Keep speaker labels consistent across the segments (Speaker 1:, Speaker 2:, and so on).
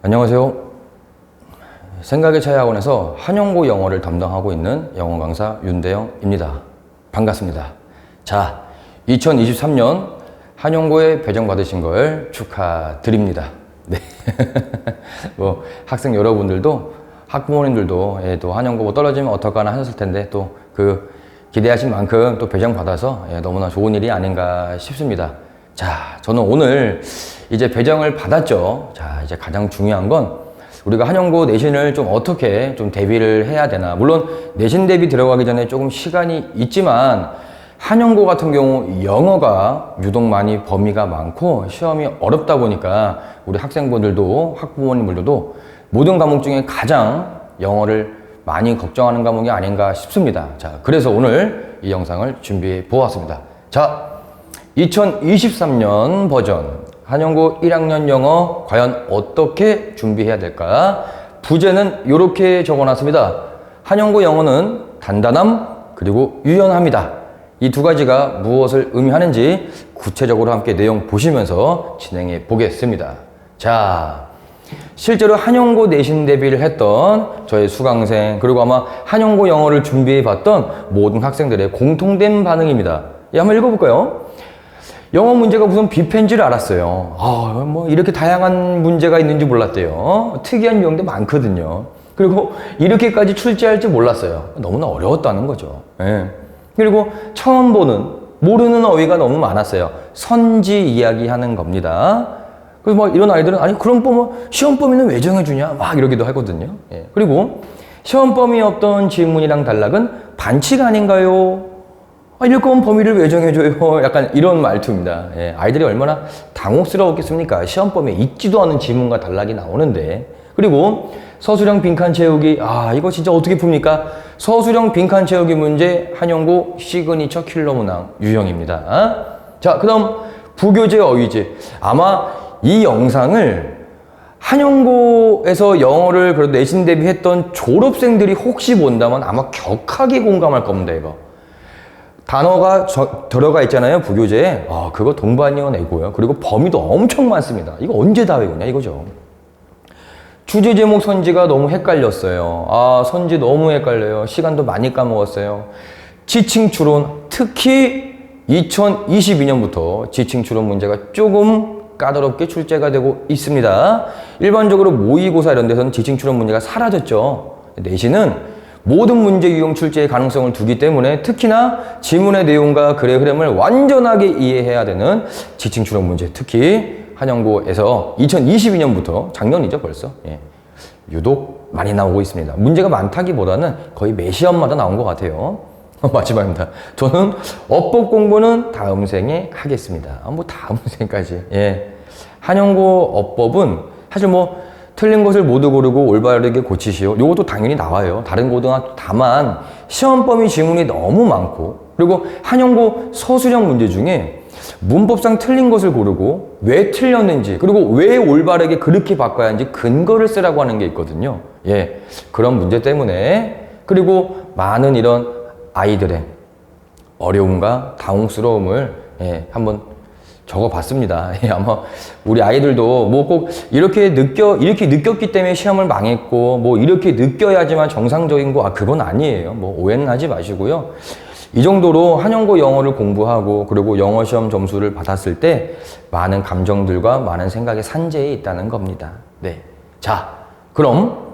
Speaker 1: 안녕하세요. 생각의 차이 학원에서 한용고 영어를 담당하고 있는 영어 강사 윤대영입니다. 반갑습니다. 자, 2023년 한용고에 배정받으신 걸 축하드립니다. 네. 뭐 학생 여러분들도 학부모님들도 또 한용고 떨어지면 어떡하나 하셨을 텐데 또 그 기대하신 만큼 또 배정받아서 너무나 좋은 일이 아닌가 싶습니다. 자, 저는 오늘 이제 배정을 받았죠. 자, 이제 가장 중요한 건 우리가 한용고 내신을 좀 어떻게 좀 대비를 해야 되나. 물론 내신 대비 들어가기 전에 조금 시간이 있지만 한용고 같은 경우 영어가 유독 많이 범위가 많고 시험이 어렵다 보니까 우리 학생분들도 학부모님들도 모든 과목 중에 가장 영어를 많이 걱정하는 과목이 아닌가 싶습니다. 자, 그래서 오늘 이 영상을 준비해 보았습니다. 자, 2023년 버전 한용고 1학년 영어 과연 어떻게 준비해야 될까? 부제는 이렇게 적어놨습니다. 한용고 영어는 단단함 그리고 유연합니다. 이 두 가지가 무엇을 의미하는지 구체적으로 함께 내용 보시면서 진행해 보겠습니다. 자, 실제로 한용고 내신 대비를 했던 저의 수강생 그리고 아마 한용고 영어를 준비해 봤던 모든 학생들의 공통된 반응입니다. 한번 읽어볼까요? 영어 문제가 무슨 뷔페인지를 알았어요. 뭐 이렇게 다양한 문제가 있는지 몰랐대요. 특이한 유형도 많거든요. 그리고 이렇게까지 출제할 줄 몰랐어요. 너무나 어려웠다는 거죠. 예. 그리고 처음 모르는 어휘가 너무 많았어요. 선지 이야기하는 겁니다. 그래서 뭐 이런 아이들은 아니 그럼 뭐 시험 범위는 왜 정해주냐 막 이러기도 하거든요. 예. 그리고 시험 범위 없던 질문이랑 단락은 반칙 아닌가요? 이럴 거면 범위를 왜 정해줘요? 약간 이런 말투입니다. 예, 아이들이 얼마나 당혹스러웠겠습니까? 시험 범위에 있지도 않은 지문과 단락이 나오는데. 그리고 서술형 빈칸 채우기, 이거 진짜 어떻게 풉니까? 서술형 빈칸 채우기 문제 한용고 시그니처 킬러 문항 유형입니다. 자, 그 다음 부교재 어휘제. 아마 이 영상을 한용고에서 영어를 그래도 내신 대비했던 졸업생들이 혹시 본다면 아마 격하게 공감할 겁니다, 이거. 단어가 들어가 있잖아요, 부교재에. 그거 동반이어 내고요. 그리고 범위도 엄청 많습니다. 이거 언제 다 외우냐, 이거죠. 주제 제목 선지가 너무 헷갈렸어요. 선지 너무 헷갈려요. 시간도 많이 까먹었어요. 지칭 추론, 특히 2022년부터 지칭 추론 문제가 조금 까다롭게 출제가 되고 있습니다. 일반적으로 모의고사 이런 데서는 지칭 추론 문제가 사라졌죠. 내신은 모든 문제 유형 출제의 가능성을 두기 때문에 특히나 지문의 내용과 글의 흐름을 완전하게 이해해야 되는 지칭 추론 문제, 특히 한용고에서 2022년부터 작년이죠 벌써, 유독 많이 나오고 있습니다. 문제가 많다기보다는 거의 매 시험마다 나온 것 같아요. 마지막입니다. 저는 어법 공부는 다음 생에 하겠습니다. 뭐 다음 생까지. 한용고 어법은 사실 뭐 틀린 것을 모두 고르고 올바르게 고치시오. 요것도 당연히 나와요. 다른 고등학교. 다만 시험 범위 지문이 너무 많고 그리고 한용고 서술형 문제 중에 문법상 틀린 것을 고르고 왜 틀렸는지 그리고 왜 올바르게 그렇게 바꿔야 하는지 근거를 쓰라고 하는 게 있거든요. 그런 문제 때문에 그리고 많은 이런 아이들의 어려움과 당혹스러움을 한번 적어봤습니다. 아마 우리 아이들도 뭐 꼭 이렇게 느꼈기 때문에 시험을 망했고 뭐 이렇게 느껴야지만 정상적인 거 그건 아니에요. 뭐 오해는 하지 마시고요. 이 정도로 한용고 영어를 공부하고 그리고 영어 시험 점수를 받았을 때 많은 감정들과 많은 생각의 산재에 있다는 겁니다. 네. 자, 그럼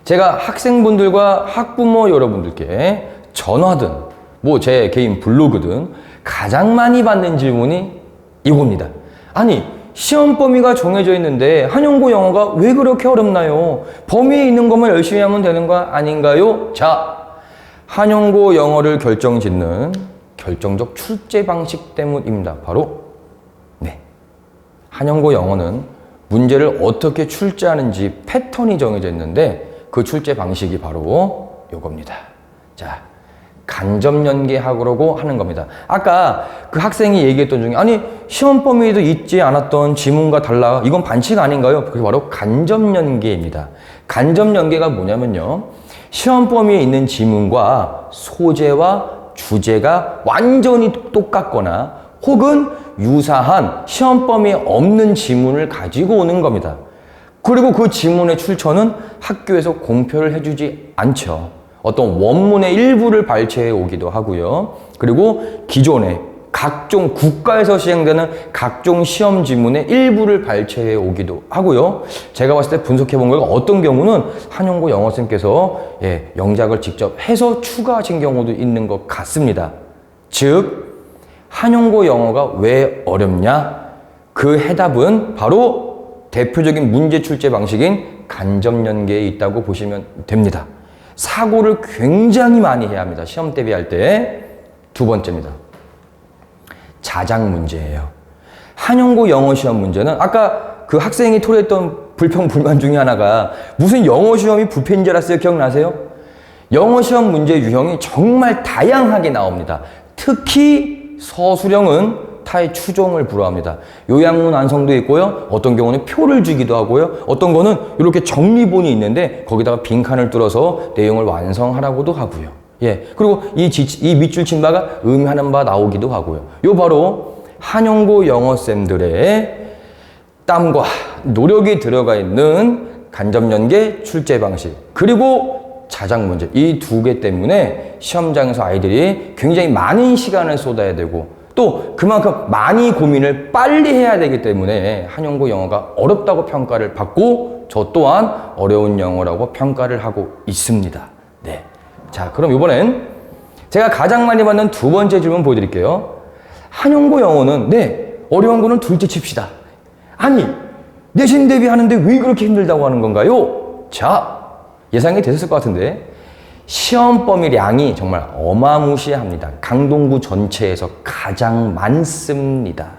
Speaker 1: 제가 학생분들과 학부모 여러분들께 전화든 뭐 제 개인 블로그든 가장 많이 받는 질문이 이겁니다. 아니, 시험 범위가 정해져 있는데 한용고 영어가 왜 그렇게 어렵나요? 범위에 있는 것만 열심히 하면 되는 거 아닌가요? 자, 한용고 영어를 결정짓는 결정적 출제 방식 때문입니다. 바로 한용고 영어는 문제를 어떻게 출제하는지 패턴이 정해져 있는데 그 출제 방식이 바로 이겁니다. 자, 간접 연계학으로 하는 겁니다. 아까 그 학생이 얘기했던 중에 아니 시험 범위에도 있지 않았던 지문과 달라 이건 반칙 아닌가요? 그게 바로 간접 연계입니다. 간접 연계가 뭐냐면요, 시험 범위에 있는 지문과 소재와 주제가 완전히 똑같거나 혹은 유사한 시험 범위에 없는 지문을 가지고 오는 겁니다. 그리고 그 지문의 출처는 학교에서 공표를 해주지 않죠. 어떤 원문의 일부를 발췌해 오기도 하고요. 그리고 기존에 각종 국가에서 시행되는 각종 시험 지문의 일부를 발췌해 오기도 하고요. 제가 봤을 때 분석해 본 결과 어떤 경우는 한용고 영어쌤께서 영작을 직접 해서 추가하신 경우도 있는 것 같습니다. 즉, 한용고 영어가 왜 어렵냐? 그 해답은 바로 대표적인 문제 출제 방식인 간접연계에 있다고 보시면 됩니다. 사고를 굉장히 많이 해야 합니다. 시험 대비할 때. 두 번째입니다. 자작 문제예요. 한용고 영어 시험 문제는 아까 그 학생이 토로했던 불평 불만 중에 하나가 무슨 영어 시험이 부패인 줄 알았어요? 기억나세요? 영어 시험 문제 유형이 정말 다양하게 나옵니다. 특히 서술형은 타의 추종을 불허합니다. 요약문 완성도 있고요. 어떤 경우는 표를 주기도 하고요. 어떤 거는 이렇게 정리본이 있는데 거기다가 빈칸을 뚫어서 내용을 완성하라고도 하고요. 그리고 이 밑줄 친 바가 의미하는 바 나오기도 하고요. 요 바로 한용고 영어쌤들의 땀과 노력이 들어가 있는 간접연계 출제 방식 그리고 자작 문제 이 두 개 때문에 시험장에서 아이들이 굉장히 많은 시간을 쏟아야 되고 또 그만큼 많이 고민을 빨리 해야 되기 때문에 한용고 영어가 어렵다고 평가를 받고 저 또한 어려운 영어라고 평가를 하고 있습니다. 네. 자, 그럼 이번엔 제가 가장 많이 받는 두 번째 질문 보여드릴게요. 한용고 영어는 어려운 거는 둘째 칩시다. 아니, 내신 대비하는데 왜 그렇게 힘들다고 하는 건가요? 자, 예상이 되셨을 것 같은데 시험 범위량이 정말 어마무시합니다. 강동구 전체에서 가장 많습니다.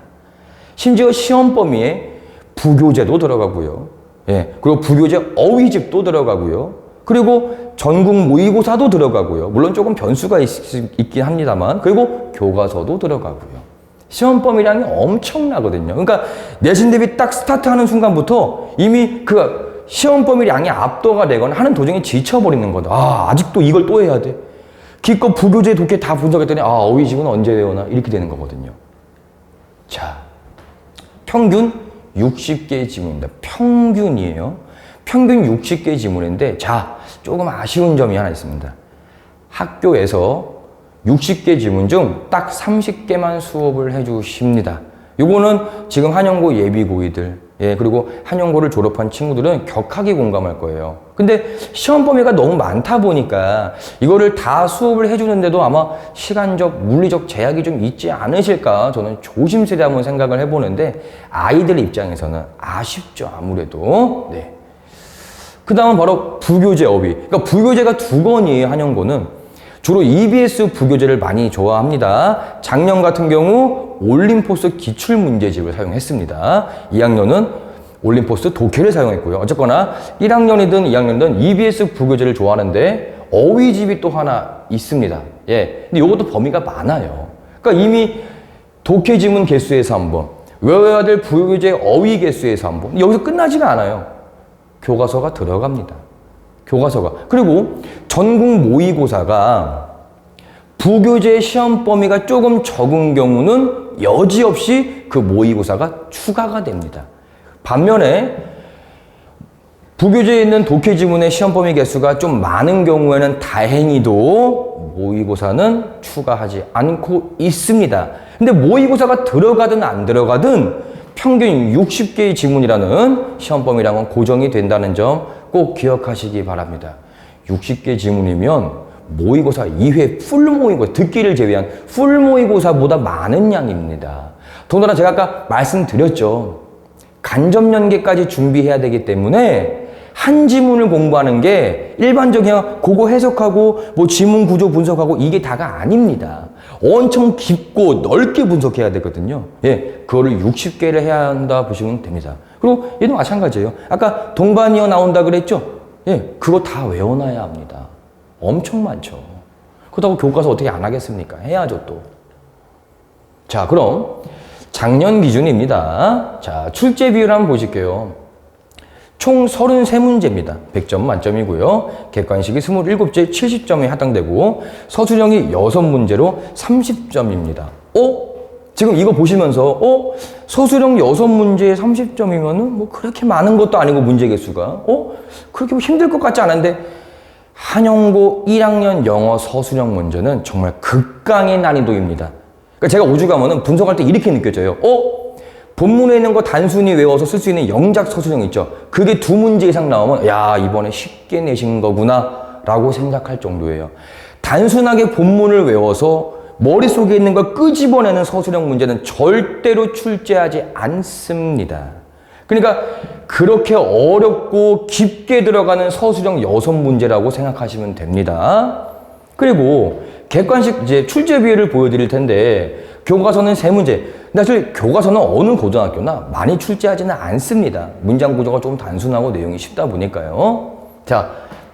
Speaker 1: 심지어 시험 범위에 부교재도 들어가고요. 그리고 부교재 어휘집도 들어가고요. 그리고 전국 모의고사도 들어가고요. 물론 조금 변수가 있긴 합니다만 그리고 교과서도 들어가고요. 시험 범위량이 엄청나거든요. 그러니까 내신 대비 딱 스타트하는 순간부터 이미 그 시험 범위량이 압도가 되거나 하는 도중에 지쳐버리는 거다. 아직도 이걸 또 해야 돼. 기껏 부교재 독해 다 분석했더니 어휘집은 언제 외우나 이렇게 되는 거거든요. 자, 평균 60개의 지문입니다. 평균이에요. 평균 60개의 지문인데 자, 조금 아쉬운 점이 하나 있습니다. 학교에서 60개 지문 중 딱 30개만 수업을 해주십니다. 요거는 지금 한용고 예비고이들 그리고 한용고를 졸업한 친구들은 격하게 공감할 거예요. 근데 시험 범위가 너무 많다 보니까 이거를 다 수업을 해주는데도 아마 시간적, 물리적 제약이 좀 있지 않으실까 저는 조심스레 한번 생각을 해보는데 아이들 입장에서는 아쉽죠, 아무래도. 그 다음은 바로 부교재 어휘. 그러니까 부교재가 두 권이에요, 한용고는. 주로 EBS 부교재를 많이 좋아합니다. 작년 같은 경우 올림포스 기출문제집을 사용했습니다. 2학년은 올림포스 독해를 사용했고요. 어쨌거나 1학년이든 2학년이든 EBS 부교재를 좋아하는데 어휘집이 또 하나 있습니다. 근데 이것도 범위가 많아요. 그러니까 이미 독해 지문 개수에서 한 번, 외워야 될 부교재 어휘 개수에서 한 번, 여기서 끝나지가 않아요. 교과서가 들어갑니다. 교과서가. 그리고 전국 모의고사가 부교재 시험 범위가 조금 적은 경우는 여지없이 그 모의고사가 추가가 됩니다. 반면에 부교재에 있는 독해 지문의 시험 범위 개수가 좀 많은 경우에는 다행히도 모의고사는 추가하지 않고 있습니다. 근데 모의고사가 들어가든 안 들어가든 평균 60개의 지문이라는 시험 범위량은 고정이 된다는 점 꼭 기억하시기 바랍니다. 60개 지문이면 모의고사 2회 풀 모의고사, 듣기를 제외한 풀 모의고사보다 많은 양입니다. 더군다나 제가 아까 말씀드렸죠. 간접연계까지 준비해야 되기 때문에 한 지문을 공부하는 게 일반적인 그거 해석하고 뭐 지문 구조 분석하고 이게 다가 아닙니다. 엄청 깊고 넓게 분석해야 되거든요. 그거를 60개를 해야 한다 보시면 됩니다. 그리고 얘도 마찬가지예요. 아까 동반이어 나온다 그랬죠? 그거 다 외워놔야 합니다. 엄청 많죠. 그렇다고 교과서 어떻게 안 하겠습니까? 해야죠 또. 자, 그럼 작년 기준입니다. 자, 출제 비율 한번 보실게요. 총 33문제입니다. 100점 만점이고요. 객관식이 27제 70점에 해당되고 서술형이 6문제로 30점입니다. 지금 이거 보시면서 서술형 6문제에 30점이면은 뭐 그렇게 많은 것도 아니고 문제 개수가 그렇게 뭐 힘들 것 같지 않은데 한영고 1학년 영어 서술형 문제는 정말 극강의 난이도입니다. 그러니까 제가 오죽하면은 분석할 때 이렇게 느껴져요. 본문에 있는 거 단순히 외워서 쓸 수 있는 영작 서술형 있죠. 그게 2문제 이상 나오면 야, 이번에 쉽게 내신 거구나 라고 생각할 정도예요. 단순하게 본문을 외워서 머릿속에 있는 걸 끄집어내는 서술형 문제는 절대로 출제하지 않습니다. 그러니까 그렇게 어렵고 깊게 들어가는 서술형 6문제라고 생각하시면 됩니다. 그리고 객관식 이제 출제 비율을 보여드릴 텐데 교과서는 3문제. 근데 사실 교과서는 어느 고등학교나 많이 출제하지는 않습니다. 문장 구조가 좀 단순하고 내용이 쉽다 보니까요. 자,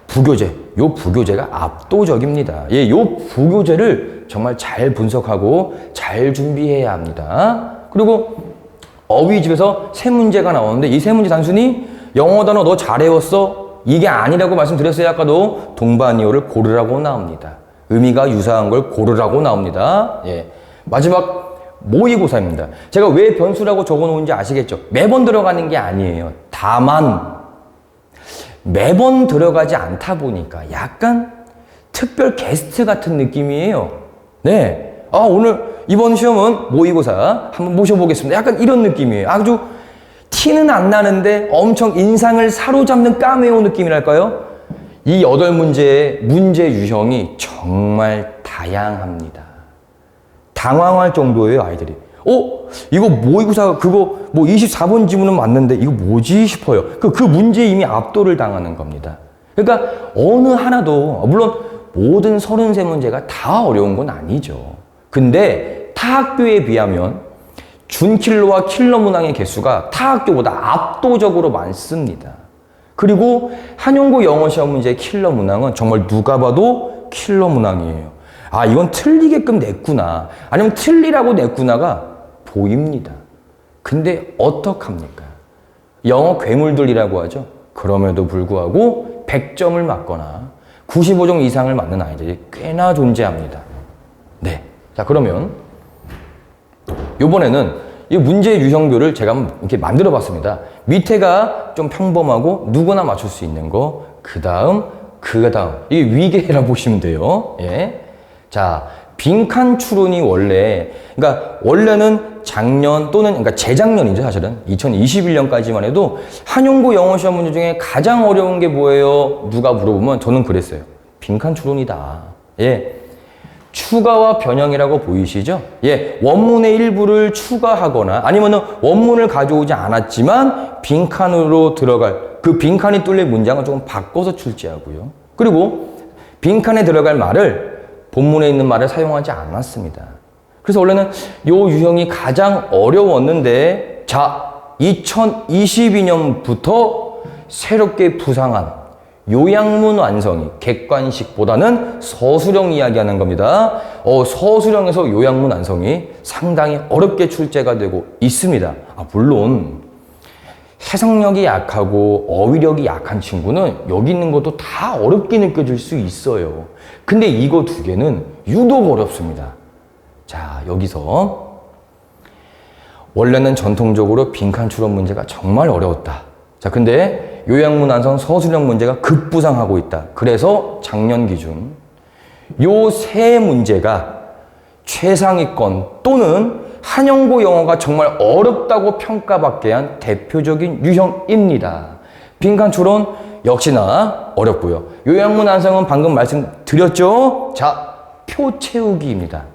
Speaker 1: 부교재. 요 부교재가 압도적입니다. 예, 요 부교재를 정말 잘 분석하고 잘 준비해야 합니다. 그리고 어휘집에서 3문제가 나오는데 이 3문제 단순히 영어 단어 너 잘 외웠어? 이게 아니라고 말씀드렸어요. 아까도 동반이어를 고르라고 나옵니다. 의미가 유사한 걸 고르라고 나옵니다. 예. 마지막 모의고사입니다. 제가 왜 변수라고 적어 놓은지 아시겠죠? 매번 들어가는 게 아니에요. 다만 매번 들어가지 않다 보니까 약간 특별 게스트 같은 느낌이에요. 네. 오늘 이번 시험은 모의고사 한번 모셔보겠습니다. 약간 이런 느낌이에요. 아주 티는 안 나는데 엄청 인상을 사로잡는 까메오 느낌이랄까요? 이 8문제의 문제 유형이 정말 다양합니다. 당황할 정도예요, 아이들이. 이거 모의고사 그거 뭐 24번 지문은 맞는데 이거 뭐지 싶어요. 그 문제에 이미 압도를 당하는 겁니다. 그러니까 어느 하나도 물론 모든 33문제가 다 어려운 건 아니죠. 근데 타 학교에 비하면 준킬러와 킬러 문항의 개수가 타 학교보다 압도적으로 많습니다. 그리고 한영고 영어 시험 문제의 킬러 문항은 정말 누가 봐도 킬러 문항이에요. 이건 틀리게끔 냈구나. 아니면 틀리라고 냈구나가 보입니다. 근데 어떡합니까? 영어 괴물들이라고 하죠. 그럼에도 불구하고 100점을 맞거나 95점 이상을 맞는 아이들이 꽤나 존재합니다. 네. 자, 그러면 이번에는 이 문제 유형별을 제가 한번 이렇게 만들어 봤습니다. 밑에가 좀 평범하고 누구나 맞출 수 있는 거, 그 다음, 이게 위계라 보시면 돼요. 예. 자, 빈칸 추론이 원래는 작년 또는 그러니까 재작년이죠, 사실은. 2021년까지만 해도 한영고 영어 시험 문제 중에 가장 어려운 게 뭐예요? 누가 물어보면 저는 그랬어요. 빈칸 추론이다. 예. 추가와 변형이라고 보이시죠? 예. 원문의 일부를 추가하거나 아니면은 원문을 가져오지 않았지만 빈칸으로 들어갈 그 빈칸이 뚫린 문장을 조금 바꿔서 출제하고요. 그리고 빈칸에 들어갈 말을 본문에 있는 말을 사용하지 않았습니다. 그래서 원래는 요 유형이 가장 어려웠는데 자, 2022년부터 새롭게 부상한 요약문 완성이 객관식보다는 서술형 이야기하는 겁니다. 서술형에서 요약문 완성이 상당히 어렵게 출제가 되고 있습니다. 물론 해석력이 약하고 어휘력이 약한 친구는 여기 있는 것도 다 어렵게 느껴질 수 있어요. 근데 이거 2개는 유독 어렵습니다. 자, 여기서 원래는 전통적으로 빈칸 추론 문제가 정말 어려웠다. 자, 근데 요약문 완성 서술형 문제가 급부상하고 있다. 그래서 작년 기준 요 3문제가 최상위권 또는 한영고 영어가 정말 어렵다고 평가받게 한 대표적인 유형입니다. 빈칸 추론 역시나 어렵고요. 요약문 완성은 방금 말씀드렸죠? 자, 표 채우기입니다.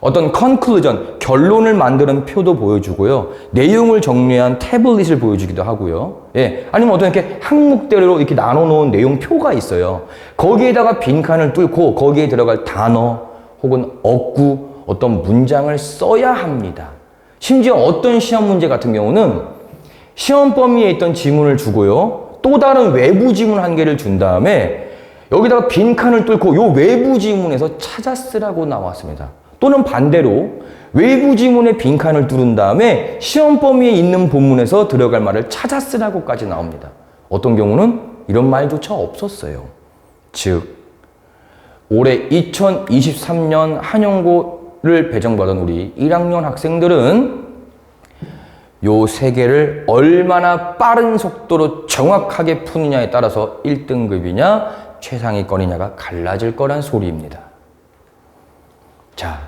Speaker 1: 어떤 conclusion, 결론을 만드는 표도 보여주고요. 내용을 정리한 태블릿을 보여주기도 하고요. 예. 아니면 어떤 이렇게 항목대로 이렇게 나눠놓은 내용표가 있어요. 거기에다가 빈칸을 뚫고 거기에 들어갈 단어 혹은 어구, 어떤 문장을 써야 합니다. 심지어 어떤 시험 문제 같은 경우는 시험 범위에 있던 지문을 주고요. 또 다른 외부 지문 1개를 준 다음에 여기다가 빈칸을 뚫고 요 외부 지문에서 찾아 쓰라고 나왔습니다. 또는 반대로 외부 지문에 빈칸을 뚫은 다음에 시험 범위에 있는 본문에서 들어갈 말을 찾아 쓰라고까지 나옵니다. 어떤 경우는 이런 말조차 없었어요. 즉 올해 2023년 한영고 한영고를 배정받은 우리 1학년 학생들은 요 세 개를 얼마나 빠른 속도로 정확하게 푸느냐에 따라서 1등급이냐 최상위권이냐가 갈라질 거란 소리입니다. 자,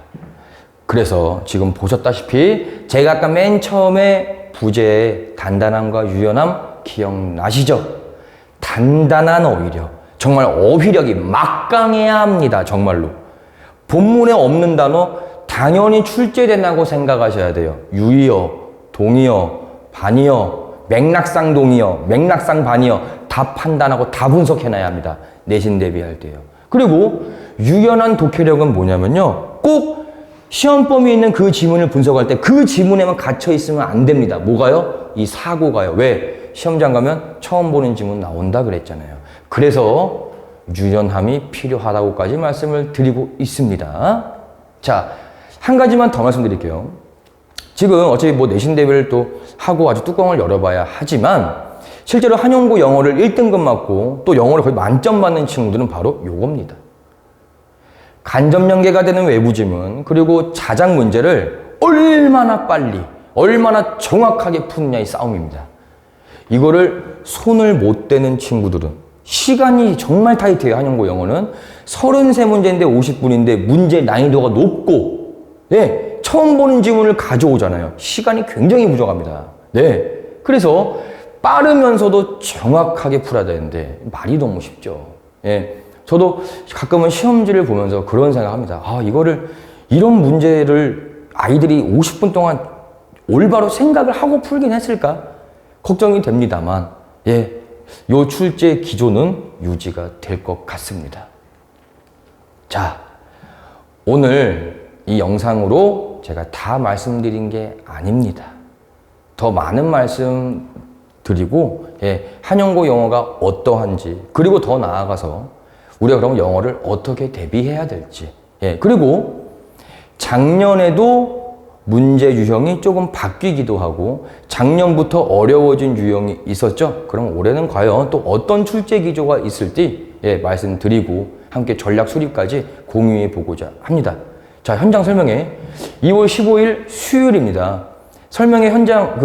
Speaker 1: 그래서 지금 보셨다시피 제가 아까 맨 처음에 부제의 단단함과 유연함 기억나시죠? 단단한 어휘력, 정말 어휘력이 막강해야 합니다. 정말로. 본문에 없는 단어 당연히 출제된다고 생각하셔야 돼요. 유의어, 동의어, 반의어, 맥락상 동의어, 맥락상 반의어 다 판단하고 다 분석해놔야 합니다. 내신 대비할 때요. 그리고 유연한 독해력은 뭐냐면요. 꼭 시험 범위에 있는 그 지문을 분석할 때 그 지문에만 갇혀 있으면 안 됩니다. 뭐가요? 이 사고가요. 왜? 시험장 가면 처음 보는 지문 나온다 그랬잖아요. 그래서 유연함이 필요하다고까지 말씀을 드리고 있습니다. 자, 한 가지만 더 말씀드릴게요. 지금 어차피 뭐 내신 대비를 또 하고 아주 뚜껑을 열어봐야 하지만 실제로 한영고 영어를 1등급 맞고 또 영어를 거의 만점 받는 친구들은 바로 요겁니다. 간접 연계가 되는 외부 지문 그리고 자작 문제를 얼마나 빨리 얼마나 정확하게 푸느냐의 싸움입니다. 이거를 손을 못 대는 친구들은 시간이 정말 타이트해요. 한영고 영어는 33문제인데 50분인데 문제 난이도가 높고 네, 처음 보는 지문을 가져오잖아요. 시간이 굉장히 부족합니다. 네, 그래서 빠르면서도 정확하게 풀어야 되는데 말이 너무 쉽죠. 예, 저도 가끔은 시험지를 보면서 그런 생각합니다. 아, 이런 문제를 아이들이 50분 동안 올바로 생각을 하고 풀긴 했을까? 걱정이 됩니다만, 예, 요 출제 기조는 유지가 될 것 같습니다. 자, 오늘 이 영상으로 제가 다 말씀드린 게 아닙니다. 더 많은 말씀 드리고, 예, 한영고 영어가 어떠한지, 그리고 더 나아가서 우리가 그럼 영어를 어떻게 대비해야 될지, 예, 그리고 작년에도 문제 유형이 조금 바뀌기도 하고 작년부터 어려워진 유형이 있었죠. 그럼 올해는 과연 또 어떤 출제 기조가 있을지, 예, 말씀드리고 함께 전략 수립까지 공유해 보고자 합니다. 자, 현장 설명회 2월 15일 수요일입니다. 설명회 현장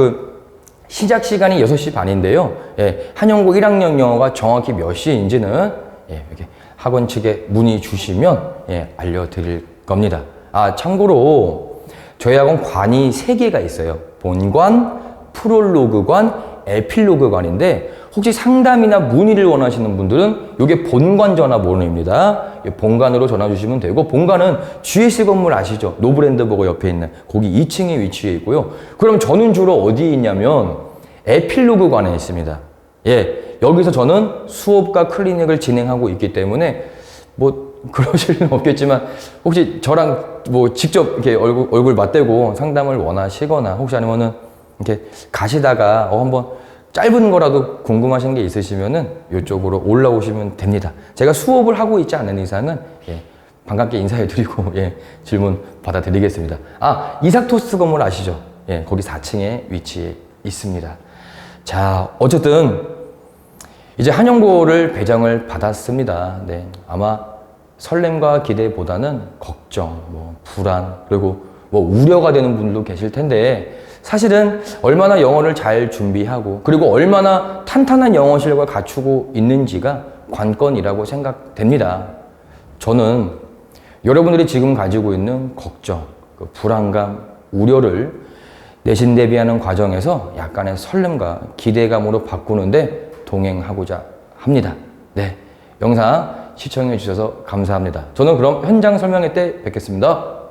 Speaker 1: 시작 시간이 6시 반인데요. 예, 한영고 1학년 영어가 정확히 몇 시인지는, 예, 이렇게 학원 측에 문의 주시면, 예, 알려드릴 겁니다. 아, 참고로 저희 학원 관이 3개가 있어요. 본관, 프롤로그관, 에필로그관인데 혹시 상담이나 문의를 원하시는 분들은 이게 본관 전화번호입니다. 본관으로 전화 주시면 되고, 본관은 GS 건물 아시죠? 노브랜드버거 옆에 있는 거기 2층에 위치해 있고요. 그럼 저는 주로 어디에 있냐면 에필로그관에 있습니다. 예, 여기서 저는 수업과 클리닉을 진행하고 있기 때문에 뭐 그러실 일은 없겠지만 혹시 저랑 뭐 직접 이렇게 얼굴 맞대고 상담을 원하시거나 혹시 아니면은 이렇게 가시다가 한번 짧은 거라도 궁금하신 게 있으시면은 이쪽으로 올라오시면 됩니다. 제가 수업을 하고 있지 않은 이상은, 예, 반갑게 인사해드리고, 예, 질문 받아드리겠습니다. 아, 이삭토스 건물 아시죠? 예, 거기 4층에 위치해 있습니다. 자, 어쨌든 이제 한영고를 배정을 받았습니다. 네, 아마 설렘과 기대보다는 걱정, 불안, 그리고 우려가 되는 분들도 계실 텐데, 사실은 얼마나 영어를 잘 준비하고 그리고 얼마나 탄탄한 영어 실력을 갖추고 있는지가 관건이라고 생각됩니다. 저는 여러분들이 지금 가지고 있는 걱정, 불안감, 우려를 내신 대비하는 과정에서 약간의 설렘과 기대감으로 바꾸는데 동행하고자 합니다. 네, 영상 시청해 주셔서 감사합니다. 저는 그럼 현장 설명회 때 뵙겠습니다.